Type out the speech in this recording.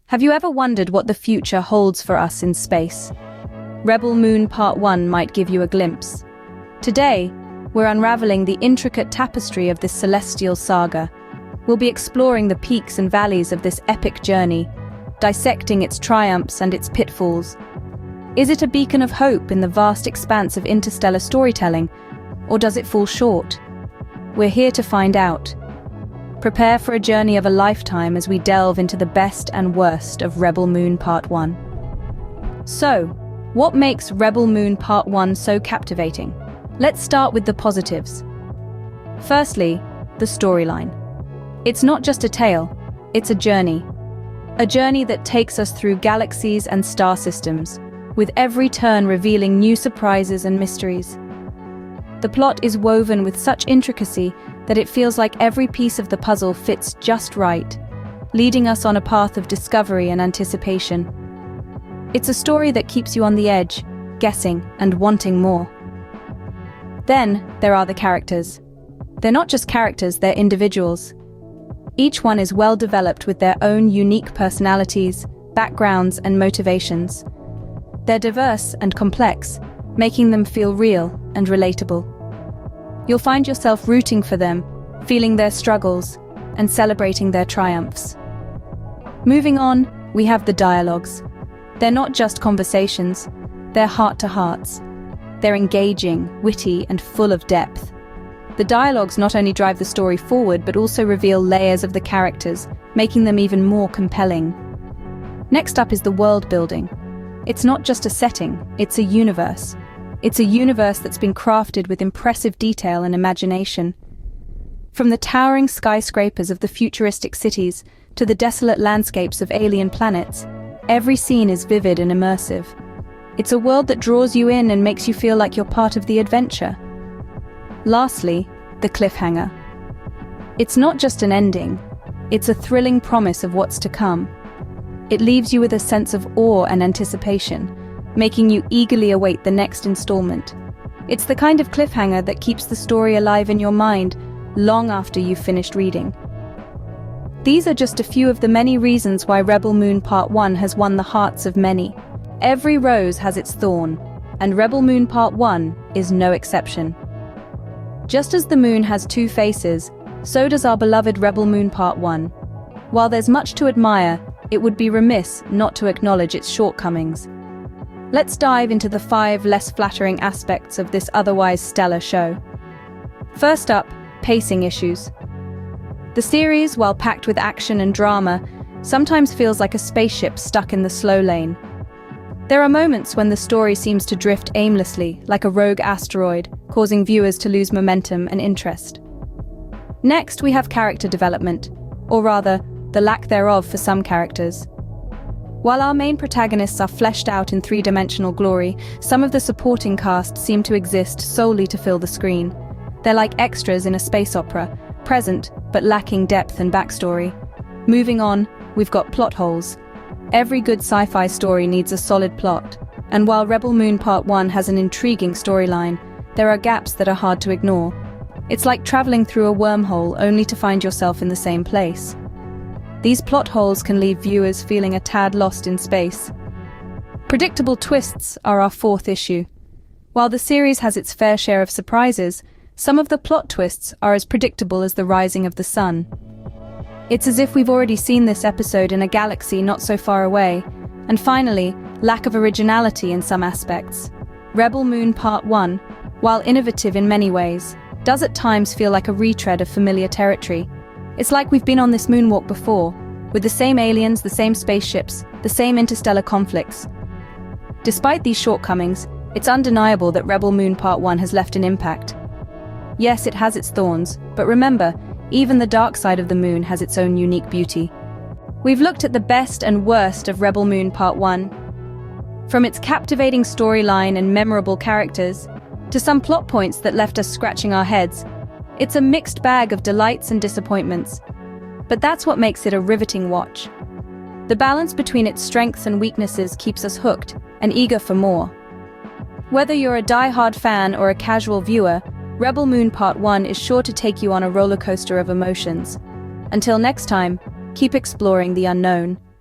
Have you ever wondered what the future holds for us in space? Rebel Moon Part 1 might give you a glimpse. Today, we're unraveling the intricate tapestry of this celestial saga. We'll be exploring the peaks and valleys of this epic journey, dissecting its triumphs and its pitfalls. Is it a beacon of hope in the vast expanse of interstellar storytelling, or does it fall short? We're here to find out. Prepare for a journey of a lifetime as we delve into the best and worst of Rebel Moon Part 1. So, what makes Rebel Moon Part 1 so captivating? Let's start with the positives. Firstly, the storyline. It's not just a tale, it's a journey. A journey that takes us through galaxies and star systems, with every turn revealing new surprises and mysteries. The plot is woven with such intricacy that it feels like every piece of the puzzle fits just right, leading us on a path of discovery and anticipation. It's a story that keeps you on the edge, guessing and wanting more. Then, there are the characters. They're not just characters, they're individuals. Each one is well developed with their own unique personalities, backgrounds, and motivations. They're diverse and complex, making them feel real and relatable. You'll find yourself rooting for them, feeling their struggles, and celebrating their triumphs. Moving on, we have the dialogues. They're not just conversations, they're heart-to-hearts. They're engaging, witty, and full of depth. The dialogues not only drive the story forward, but also reveal layers of the characters, making them even more compelling. Next up is the world building. It's not just a setting, it's a universe. It's a universe that's been crafted with impressive detail and imagination. From the towering skyscrapers of the futuristic cities to the desolate landscapes of alien planets, every scene is vivid and immersive. It's a world that draws you in and makes you feel like you're part of the adventure. Lastly, the cliffhanger. It's not just an ending, it's a thrilling promise of what's to come. It leaves you with a sense of awe and anticipation, making you eagerly await the next installment. It's the kind of cliffhanger that keeps the story alive in your mind long after you've finished reading. These are just a few of the many reasons why Rebel Moon Part 1 has won the hearts of many. Every rose has its thorn, and Rebel Moon Part 1 is no exception. Just as the moon has two faces, so does our beloved Rebel Moon Part 1. While there's much to admire, it would be remiss not to acknowledge its shortcomings. Let's dive into the 5 less flattering aspects of this otherwise stellar show. First up, pacing issues. The series, while packed with action and drama, sometimes feels like a spaceship stuck in the slow lane. There are moments when the story seems to drift aimlessly, like a rogue asteroid, causing viewers to lose momentum and interest. Next, we have character development, or rather, the lack thereof for some characters. While our main protagonists are fleshed out in three-dimensional glory, some of the supporting cast seem to exist solely to fill the screen. They're like extras in a space opera, present but lacking depth and backstory. Moving on, we've got plot holes. Every good sci-fi story needs a solid plot, and while Rebel Moon Part 1 has an intriguing storyline, there are gaps that are hard to ignore. It's like traveling through a wormhole only to find yourself in the same place. These plot holes can leave viewers feeling a tad lost in space. Predictable twists are our fourth issue. While the series has its fair share of surprises, some of the plot twists are as predictable as the rising of the sun. It's as if we've already seen this episode in a galaxy not so far away. And finally, lack of originality in some aspects. Rebel Moon Part 1, while innovative in many ways, does at times feel like a retread of familiar territory. It's like we've been on this moonwalk before, with the same aliens, the same spaceships, the same interstellar conflicts. Despite these shortcomings, it's undeniable that Rebel Moon Part 1 has left an impact. Yes, it has its thorns, but remember, even the dark side of the moon has its own unique beauty. We've looked at the best and worst of Rebel Moon Part 1. From its captivating storyline and memorable characters, to some plot points that left us scratching our heads. It's a mixed bag of delights and disappointments, but that's what makes it a riveting watch. The balance between its strengths and weaknesses keeps us hooked and eager for more. Whether you're a die-hard fan or a casual viewer, Rebel Moon Part 1 is sure to take you on a roller coaster of emotions. Until next time, keep exploring the unknown.